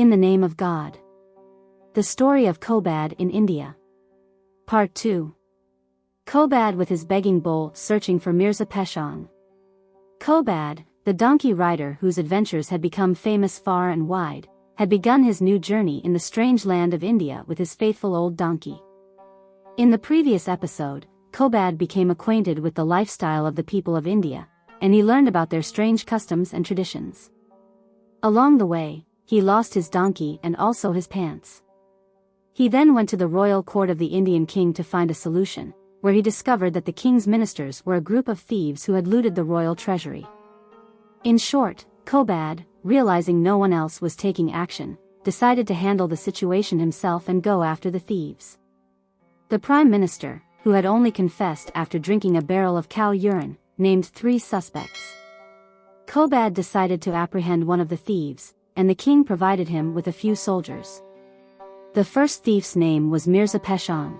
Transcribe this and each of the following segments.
In the name of God. The story of Qobad in India. Part 2. Qobad with his begging bowl searching for Mirza Pashang. Qobad, the donkey rider whose adventures had become famous far and wide, had begun his new journey in the strange land of India with his faithful old donkey. In the previous episode, Qobad became acquainted with the lifestyle of the people of India, and he learned about their strange customs and traditions. Along the way, he lost his donkey and also his pants. He then went to the royal court of the Indian king to find a solution, where he discovered that the king's ministers were a group of thieves who had looted the royal treasury. In short, Qobad, realizing no one else was taking action, decided to handle the situation himself and go after the thieves. The prime minister, who had only confessed after drinking a barrel of cow urine, named 3 suspects. Qobad decided to apprehend one of the thieves, and the king provided him with a few soldiers. The first thief's name was Mirza Pashang.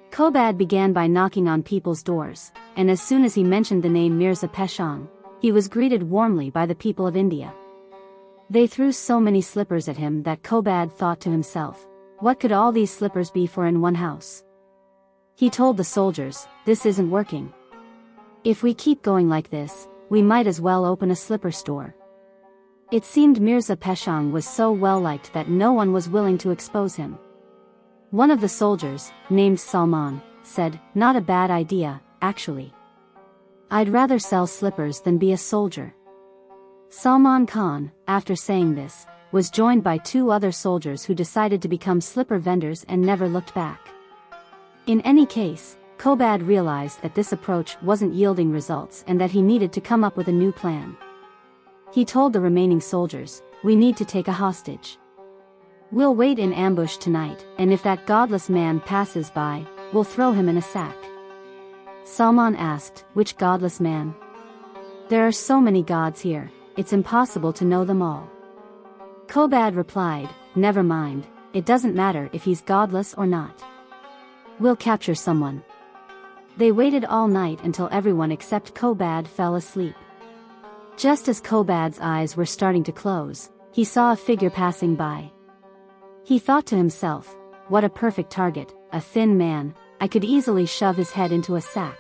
Qobad began by knocking on people's doors, and as soon as he mentioned the name Mirza Pashang, he was greeted warmly by the people of India. They threw so many slippers at him that Qobad thought to himself, what could all these slippers be for in one house? He told the soldiers, this isn't working. If we keep going like this, we might as well open a slipper store. It seemed Mirza Pashang was so well liked that no one was willing to expose him. One of the soldiers, named Salman, said, not a bad idea, actually. I'd rather sell slippers than be a soldier. Salman Khan, after saying this, was joined by 2 other soldiers who decided to become slipper vendors and never looked back. In any case, Qobad realized that this approach wasn't yielding results and that he needed to come up with a new plan. He told the remaining soldiers, we need to take a hostage. We'll wait in ambush tonight, and if that godless man passes by, we'll throw him in a sack. Salman asked, which godless man? There are so many gods here, it's impossible to know them all. Qobad replied, never mind, it doesn't matter if he's godless or not. We'll capture someone. They waited all night until everyone except Qobad fell asleep. Just as Qobad's eyes were starting to close, he saw a figure passing by. He thought to himself, what a perfect target, a thin man, I could easily shove his head into a sack.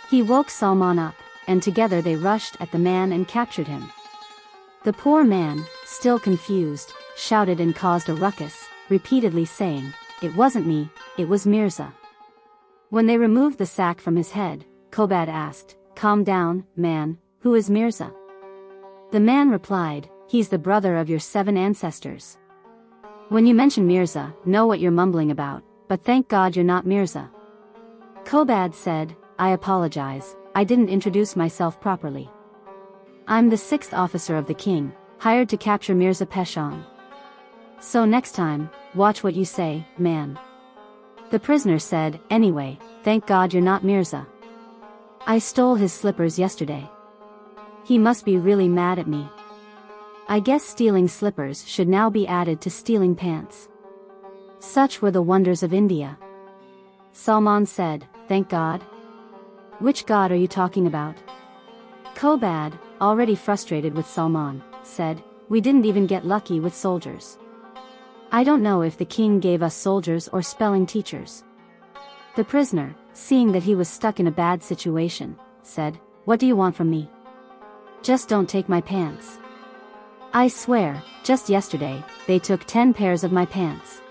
He woke Salman up, and together they rushed at the man and captured him. The poor man, still confused, shouted and caused a ruckus, repeatedly saying, it wasn't me, it was Mirza. When they removed the sack from his head, Qobad asked, calm down, man, who is Mirza? The man replied, he's the brother of your 7 ancestors. When you mention Mirza, know what you're mumbling about, but thank God you're not Mirza. Qobad said, I apologize, I didn't introduce myself properly. I'm the 6th officer of the king, hired to capture Mirza Pashang. So next time, watch what you say, man. The prisoner said, anyway, thank God you're not Mirza. I stole his slippers yesterday. He must be really mad at me. I guess stealing slippers should now be added to stealing pants. Such were the wonders of India. Salman said, thank God? Which God are you talking about? Qobad, already frustrated with Salman, said, we didn't even get lucky with soldiers. I don't know if the king gave us soldiers or spelling teachers. The prisoner, seeing that he was stuck in a bad situation, said, what do you want from me? Just don't take my pants. I swear, just yesterday, they took 10 pairs of my pants.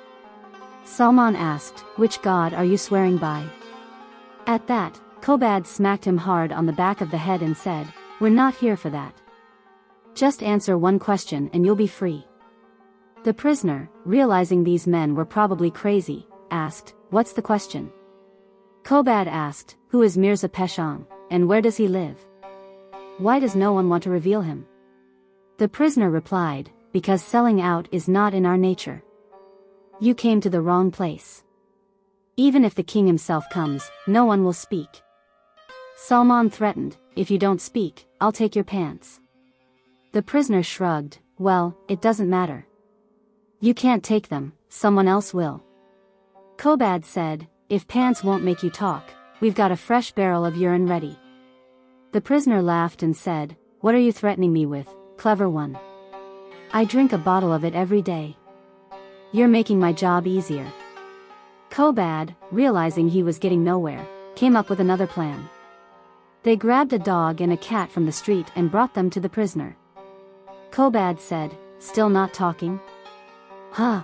Salman asked, which god are you swearing by? At that, Qobad smacked him hard on the back of the head and said, we're not here for that. Just answer one question and you'll be free. The prisoner, realizing these men were probably crazy, asked, what's the question? Qobad asked, who is Mirza Pashang, and where does he live? Why does no one want to reveal him? The prisoner replied, because selling out is not in our nature. You came to the wrong place. Even if the king himself comes, no one will speak. Salman threatened, if you don't speak, I'll take your pants. The prisoner shrugged, well, it doesn't matter. You can't take them, someone else will. Qobad said, if pants won't make you talk, we've got a fresh barrel of urine ready. The prisoner laughed and said, what are you threatening me with, clever one? I drink a bottle of it every day. You're making my job easier. Qobad, realizing he was getting nowhere, came up with another plan. They grabbed a dog and a cat from the street and brought them to the prisoner. Qobad said, "Still not talking?" "Huh."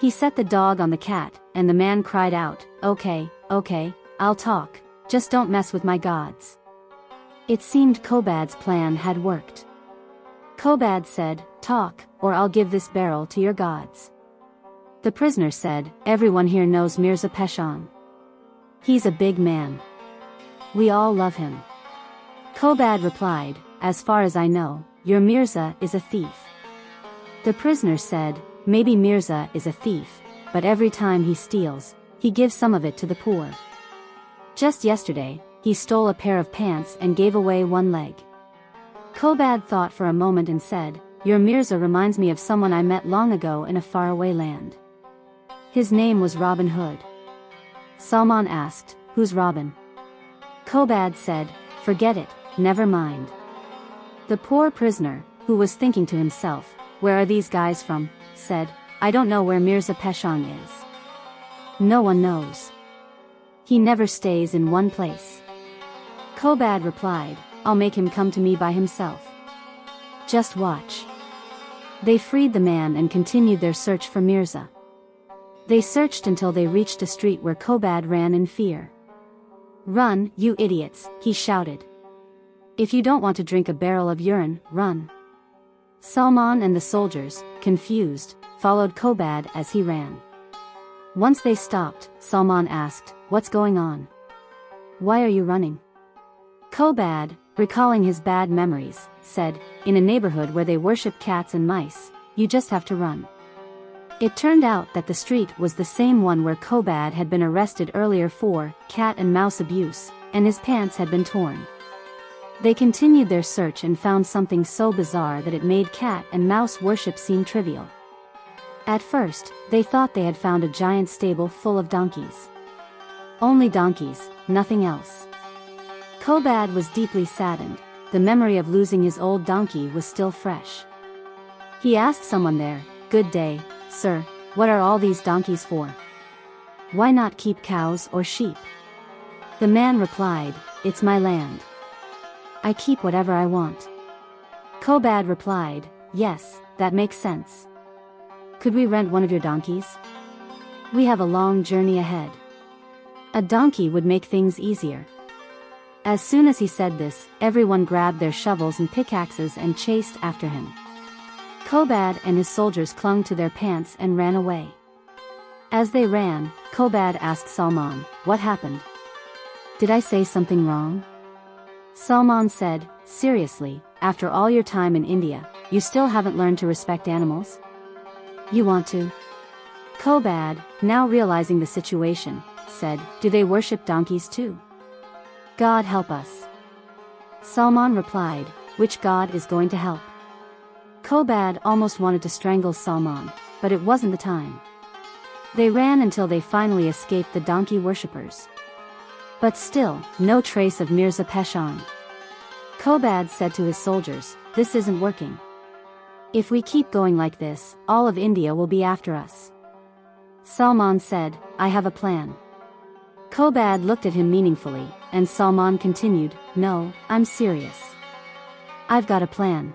He set the dog on the cat, and the man cried out, Okay, I'll talk, just don't mess with my gods." It seemed Qobad's plan had worked. Qobad said, "Talk, or I'll give this barrel to your gods." The prisoner said, "Everyone here knows Mirza Pashang. He's a big man. We all love him." Qobad replied, "As far as I know, your Mirza is a thief." The prisoner said, "Maybe Mirza is a thief, but every time he steals, he gives some of it to the poor. Just yesterday, he stole a pair of pants and gave away one leg." Qobad thought for a moment and said, "Your Mirza reminds me of someone I met long ago in a faraway land. His name was Robin Hood." Salman asked, "Who's Robin?" Qobad said, "Forget it, never mind." The poor prisoner, who was thinking to himself, "Where are these guys from?" said, "I don't know where Mirza Pashang is. No one knows. He never stays in one place." Qobad replied, "I'll make him come to me by himself. Just watch." They freed the man and continued their search for Mirza. They searched until they reached a street where Qobad ran in fear. "Run, you idiots," he shouted. "If you don't want to drink a barrel of urine, run." Salman and the soldiers, confused, followed Qobad as he ran. Once they stopped, Salman asked, "What's going on? Why are you running?" Qobad, recalling his bad memories, said, "In a neighborhood where they worship cats and mice, you just have to run." It turned out that the street was the same one where Qobad had been arrested earlier for cat and mouse abuse, and his pants had been torn. They continued their search and found something so bizarre that it made cat and mouse worship seem trivial. At first, they thought they had found a giant stable full of donkeys. Only donkeys, nothing else. Qobad was deeply saddened. The memory of losing his old donkey was still fresh. He asked someone there, "Good day, sir, what are all these donkeys for? Why not keep cows or sheep?" The man replied, "It's my land. I keep whatever I want." Qobad replied, "Yes, that makes sense. Could we rent one of your donkeys? We have a long journey ahead." A donkey would make things easier. As soon as he said this, everyone grabbed their shovels and pickaxes and chased after him. Qobad and his soldiers clung to their pants and ran away. As they ran, Qobad asked Salman, "What happened? Did I say something wrong?" Salman said, "Seriously, after all your time in India, you still haven't learned to respect animals? You want to?" Qobad, now realizing the situation, said, "Do they worship donkeys too?" "God help us." Salman replied, "Which God is going to help?" Qobad almost wanted to strangle Salman, but it wasn't the time. They ran until they finally escaped the donkey worshippers. But still, no trace of Mirza Pashang. Qobad said to his soldiers, "This isn't working. If we keep going like this, all of India will be after us." Salman said, "I have a plan." Qobad looked at him meaningfully, and Salman continued, "No, I'm serious. I've got a plan."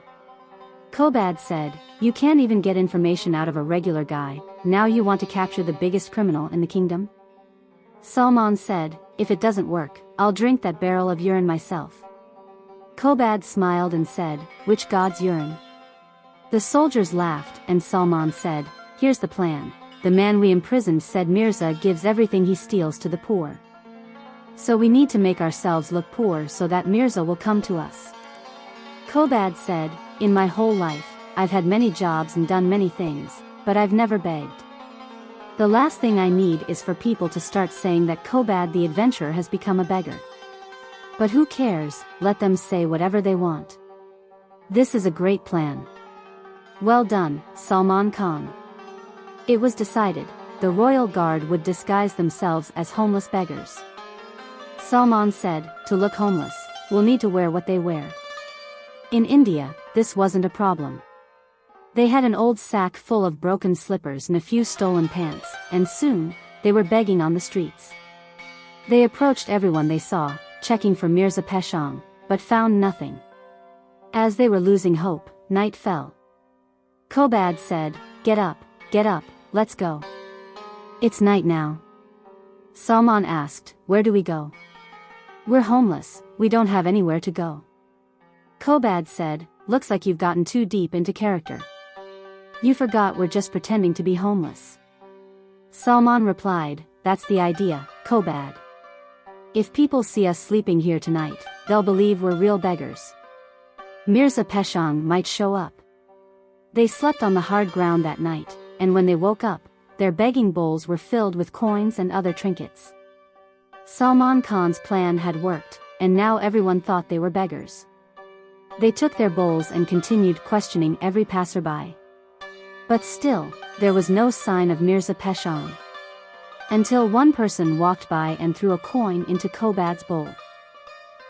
Qobad said, "You can't even get information out of a regular guy, now you want to capture the biggest criminal in the kingdom?" Salman said, "If it doesn't work, I'll drink that barrel of urine myself." Qobad smiled and said, "Which god's urine?" The soldiers laughed, and Salman said, "Here's the plan. The man we imprisoned said Mirza gives everything he steals to the poor. So we need to make ourselves look poor so that Mirza will come to us." Qobad said, "In my whole life, I've had many jobs and done many things, but I've never begged. The last thing I need is for people to start saying that Qobad the adventurer has become a beggar. But who cares, let them say whatever they want. This is a great plan. Well done, Salman Khan." It was decided, the royal guard would disguise themselves as homeless beggars. Salman said, "To look homeless, we'll need to wear what they wear." In India, this wasn't a problem. They had an old sack full of broken slippers and a few stolen pants, and soon, they were begging on the streets. They approached everyone they saw, checking for Mirza Pashang, but found nothing. As they were losing hope, night fell. Qobad said, get up, let's go. It's night now. Salman asked, where do we go? We're homeless, we don't have anywhere to go. Qobad said, looks like you've gotten too deep into character. You forgot we're just pretending to be homeless. Salman replied, that's the idea, Qobad. If people see us sleeping here tonight, they'll believe we're real beggars. Mirza Pashang might show up. They slept on the hard ground that night, and when they woke up, their begging bowls were filled with coins and other trinkets. Salman Khan's plan had worked, and now everyone thought they were beggars. They took their bowls and continued questioning every passerby. But still, there was no sign of Mirza Pashang. Until one person walked by and threw a coin into Qobad's bowl.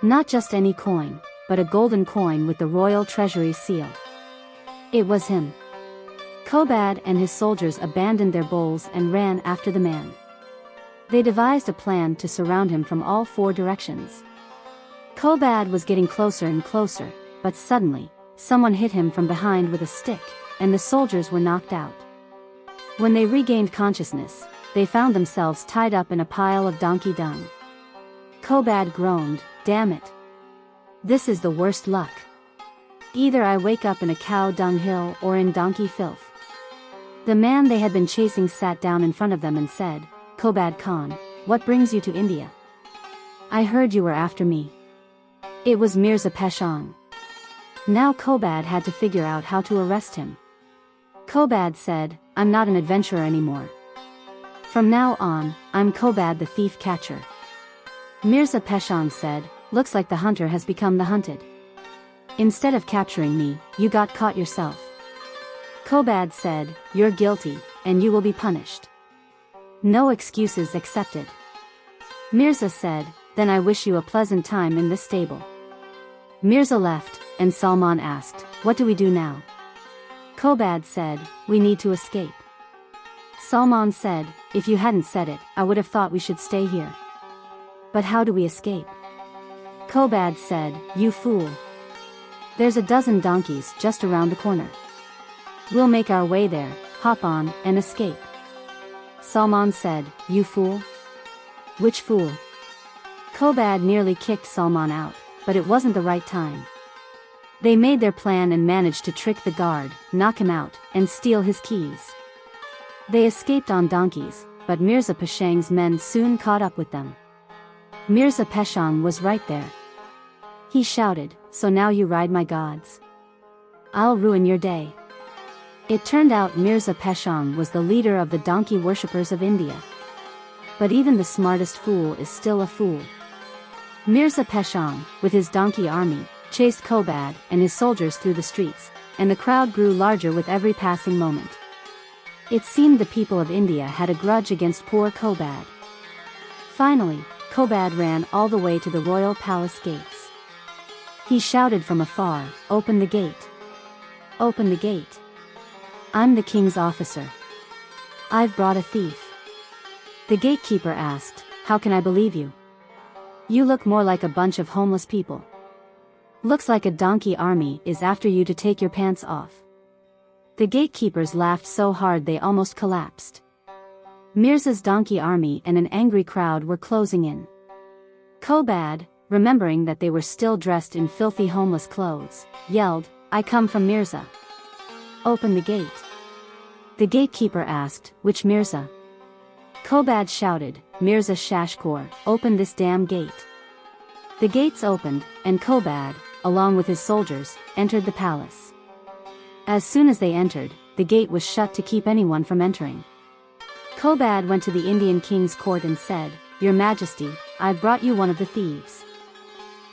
Not just any coin, but a golden coin with the royal treasury seal. It was him. Qobad and his soldiers abandoned their bowls and ran after the man. They devised a plan to surround him from all four directions. Qobad was getting closer and closer, but suddenly, someone hit him from behind with a stick, and the soldiers were knocked out. When they regained consciousness, they found themselves tied up in a pile of donkey dung. Qobad groaned, damn it. This is the worst luck. Either I wake up in a cow dung hill or in donkey filth. The man they had been chasing sat down in front of them and said, Qobad Khan, what brings you to India? I heard you were after me. It was Mirza Pashang. Now Qobad had to figure out how to arrest him. Qobad said, I'm not an adventurer anymore. From now on, I'm Qobad the thief catcher. Mirza Pashang said, looks like the hunter has become the hunted. Instead of capturing me, you got caught yourself. Qobad said, you're guilty, and you will be punished. No excuses accepted. Mirza said, then I wish you a pleasant time in this stable. Mirza left, and Salman asked, what do we do now? Qobad said, we need to escape. Salman said, if you hadn't said it, I would have thought we should stay here. But how do we escape? Qobad said, you fool. There's a dozen donkeys just around the corner. We'll make our way there, hop on, and escape. Salman said, you fool? Which fool? Qobad nearly kicked Salman out, but it wasn't the right time. They made their plan and managed to trick the guard, knock him out, and steal his keys. They escaped on donkeys, but Mirza Pashang's men soon caught up with them. Mirza Pashang was right there. He shouted, so now you ride my gods. I'll ruin your day. It turned out Mirza Pashang was the leader of the donkey worshippers of India. But even the smartest fool is still a fool. Mirza Pashang, with his donkey army, chased Qobad and his soldiers through the streets, and the crowd grew larger with every passing moment. It seemed the people of India had a grudge against poor Qobad. Finally, Qobad ran all the way to the royal palace gates. He shouted from afar, open the gate. Open the gate. I'm the king's officer. I've brought a thief. The gatekeeper asked, how can I believe you? You look more like a bunch of homeless people. Looks like a donkey army is after you to take your pants off. The gatekeepers laughed so hard they almost collapsed. Mirza's donkey army and an angry crowd were closing in. Qobad, remembering that they were still dressed in filthy homeless clothes, yelled, I come from Mirza. Open the gate. The gatekeeper asked, which Mirza? Qobad shouted, Mirza Shashkor, open this damn gate. The gates opened, and Qobad, along with his soldiers, entered the palace. As soon as they entered, the gate was shut to keep anyone from entering. Qobad went to the Indian king's court and said, Your Majesty, I've brought you one of the thieves.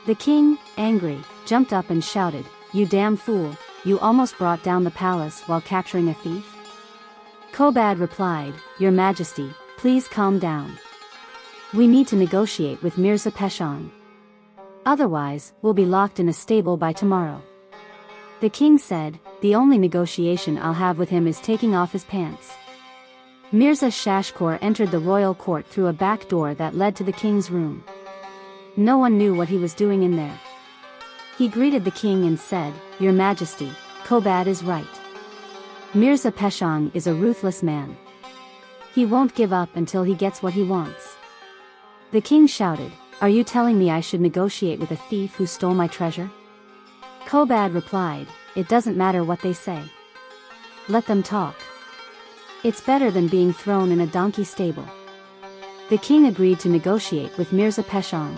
The king, angry, jumped up and shouted, You damn fool, you almost brought down the palace while capturing a thief? Qobad replied, Your Majesty, please calm down. We need to negotiate with Mirza Pashang. Otherwise, we'll be locked in a stable by tomorrow. The king said, the only negotiation I'll have with him is taking off his pants. Mirza Pashang entered the royal court through a back door that led to the king's room. No one knew what he was doing in there. He greeted the king and said, Your Majesty, Qobad is right. Mirza Pashang is a ruthless man. He won't give up until he gets what he wants. The king shouted, Are you telling me I should negotiate with a thief who stole my treasure? Qobad replied, It doesn't matter what they say. Let them talk. It's better than being thrown in a donkey stable. The king agreed to negotiate with Mirza Pashang.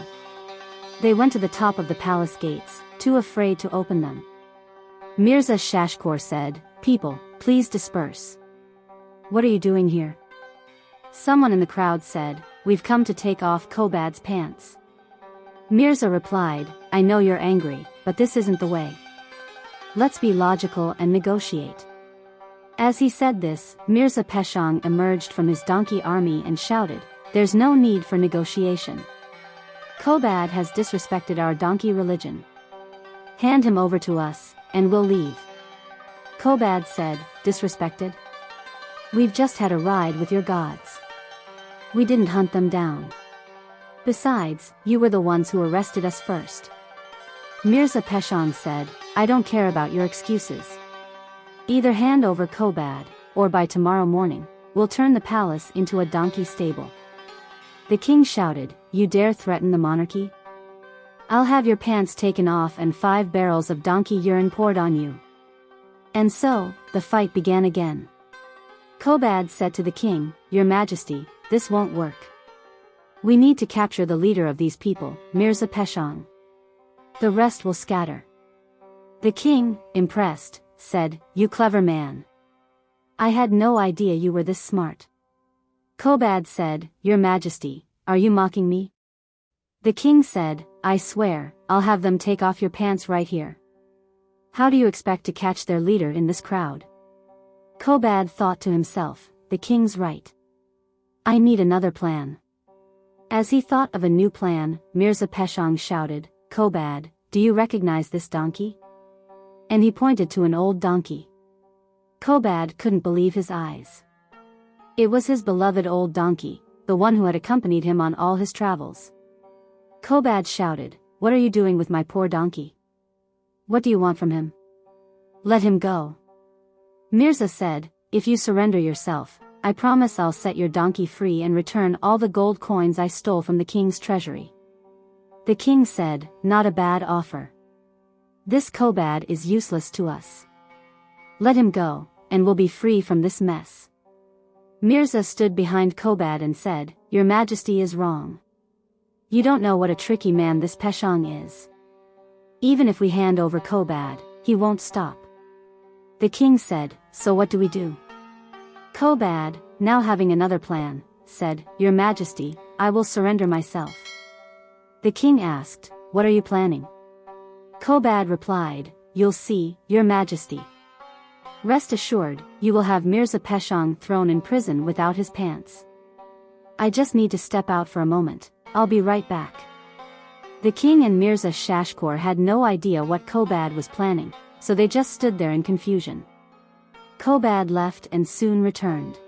They went to the top of the palace gates, too afraid to open them. Mirza Pashang said, People, please disperse. What are you doing here? Someone in the crowd said, We've come to take off Qobad's pants. Mirza replied, I know you're angry, but this isn't the way. Let's be logical and negotiate. As he said this, Mirza Pashang emerged from his donkey army and shouted, There's no need for negotiation. Qobad has disrespected our donkey religion. Hand him over to us, and we'll leave. Qobad said, Disrespected? We've just had a ride with your gods. We didn't hunt them down. Besides, you were the ones who arrested us first. Mirza Pashang said, I don't care about your excuses. Either hand over Qobad, or by tomorrow morning, we'll turn the palace into a donkey stable. The king shouted, You dare threaten the monarchy? I'll have your pants taken off and 5 barrels of donkey urine poured on you. And so, the fight began again. Qobad said to the king, Your Majesty, this won't work. We need to capture the leader of these people, Mirza Pashang. The rest will scatter. The king, impressed, said, You clever man. I had no idea you were this smart. Qobad said, Your Majesty, are you mocking me? The king said, I swear, I'll have them take off your pants right here. How do you expect to catch their leader in this crowd? Qobad thought to himself, the king's right. I need another plan. As he thought of a new plan, Mirza Pashang shouted, Qobad, do you recognize this donkey? And he pointed to an old donkey. Qobad couldn't believe his eyes. It was his beloved old donkey, the one who had accompanied him on all his travels. Qobad shouted, What are you doing with my poor donkey? What do you want from him? Let him go. Mirza said, If you surrender yourself, I promise I'll set your donkey free and return all the gold coins I stole from the king's treasury. The king said, Not a bad offer. This Qobad is useless to us. Let him go, and we'll be free from this mess. Mirza stood behind Qobad and said, Your Majesty is wrong. You don't know what a tricky man this Pashang is. Even if we hand over Qobad, he won't stop. The king said, So what do we do? Qobad, now having another plan, said, Your Majesty, I will surrender myself. The king asked, What are you planning? Qobad replied, You'll see, Your Majesty. Rest assured, you will have Mirza Pashang thrown in prison without his pants. I just need to step out for a moment, I'll be right back. The king and Mirza Pashang had no idea what Qobad was planning, so they just stood there in confusion. Qobad left and soon returned.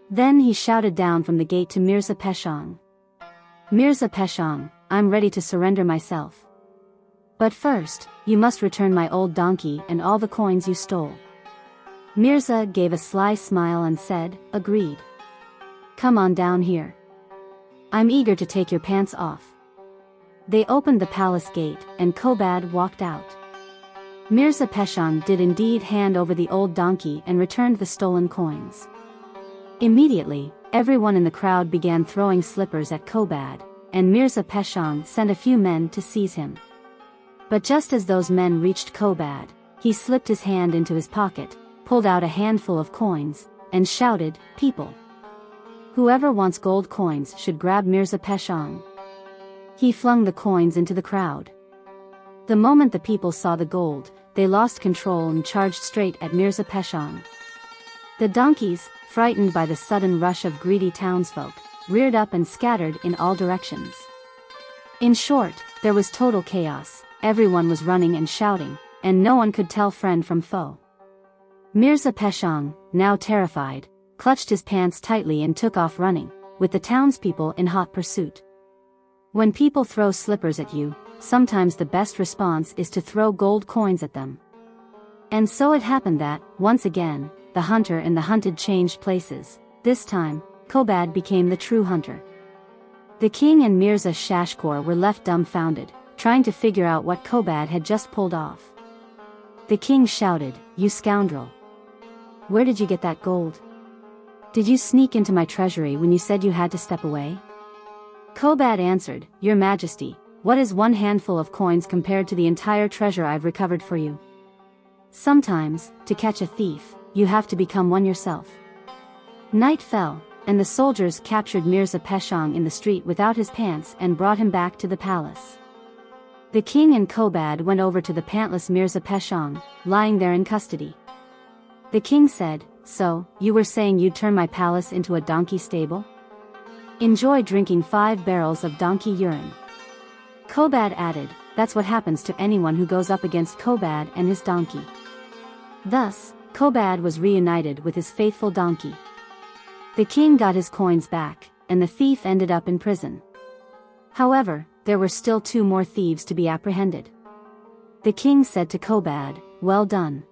Then he shouted down from the gate to Mirza Pashang. Mirza Pashang, I'm ready to surrender myself. But first, you must return my old donkey and all the coins you stole. Mirza gave a sly smile and said, Agreed. Come on down here. I'm eager to take your pants off. They opened the palace gate, and Qobad walked out. Mirza Pashang did indeed hand over the old donkey and returned the stolen coins. Immediately, everyone in the crowd began throwing slippers at Qobad, and Mirza Pashang sent a few men to seize him. But just as those men reached Qobad, he slipped his hand into his pocket, pulled out a handful of coins, and shouted, People! Whoever wants gold coins should grab Mirza Pashang. He flung the coins into the crowd. The moment the people saw the gold, they lost control and charged straight at Mirza Pashang. The donkeys, frightened by the sudden rush of greedy townsfolk, reared up and scattered in all directions. In short, there was total chaos, everyone was running and shouting, and no one could tell friend from foe. Mirza Pashang, now terrified, clutched his pants tightly and took off running, with the townspeople in hot pursuit. When people throw slippers at you, sometimes the best response is to throw gold coins at them. And so it happened that, once again, the hunter and the hunted changed places. This time, Qobad became the true hunter. The king and Mirza Pashang were left dumbfounded, trying to figure out what Qobad had just pulled off. The king shouted, "You scoundrel! Where did you get that gold? Did you sneak into my treasury when you said you had to step away?" Qobad answered, "Your Majesty, what is one handful of coins compared to the entire treasure I've recovered for you? Sometimes, to catch a thief, you have to become one yourself." Night fell, and the soldiers captured Mirza Pashang in the street without his pants and brought him back to the palace. The king and Qobad went over to the pantless Mirza Pashang, lying there in custody. The king said, "So, you were saying you'd turn my palace into a donkey stable? Enjoy drinking 5 barrels of donkey urine." Qobad added, "That's what happens to anyone who goes up against Qobad and his donkey." Thus, Qobad was reunited with his faithful donkey. The king got his coins back, and the thief ended up in prison. However, there were still 2 more thieves to be apprehended. The king said to Qobad, "Well done.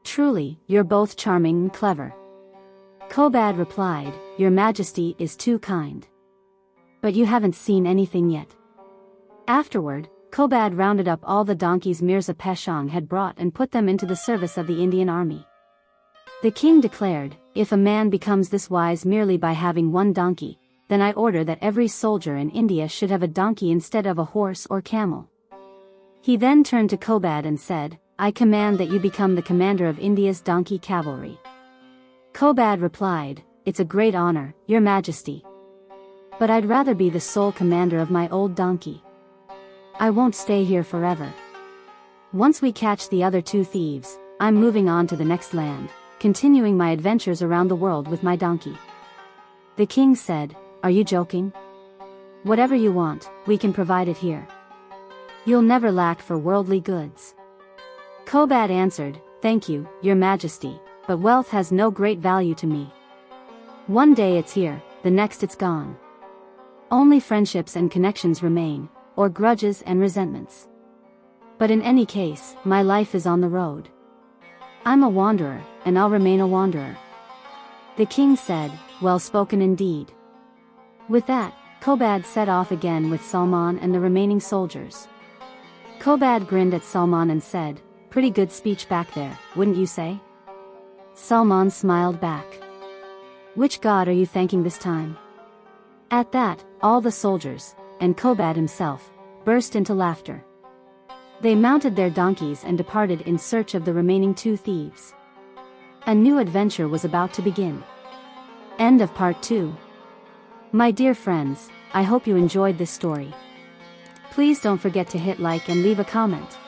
Truly, you're both charming and clever." Qobad replied, "Your Majesty is too kind. But you haven't seen anything yet." Afterward, Qobad rounded up all the donkeys Mirza Pashang had brought and put them into the service of the Indian army. The king declared, "If a man becomes this wise merely by having 1 donkey, then I order that every soldier in India should have a donkey instead of a horse or camel." He then turned to Qobad and said, "I command that you become the commander of India's donkey cavalry." Qobad replied, "It's a great honor, Your Majesty. But I'd rather be the sole commander of my old donkey. I won't stay here forever. Once we catch the other 2 thieves, I'm moving on to the next land, continuing my adventures around the world with my donkey." The king said, "Are you joking? Whatever you want, we can provide it here. You'll never lack for worldly goods." Qobad answered, "Thank you, Your Majesty, but wealth has no great value to me. One day it's here, the next it's gone. Only friendships and connections remain, or grudges and resentments. But in any case, my life is on the road. I'm a wanderer, and I'll remain a wanderer." The king said, "Well spoken indeed." With that, Qobad set off again with Salman and the remaining soldiers. Qobad grinned at Salman and said, "Pretty good speech back there, wouldn't you say?" Salman smiled back. "Which god are you thanking this time?" At that, all the soldiers, and Qobad himself, burst into laughter. They mounted their donkeys and departed in search of the remaining 2 thieves. A new adventure was about to begin. End of part 2. My dear friends, I hope you enjoyed this story. Please don't forget to hit like and leave a comment.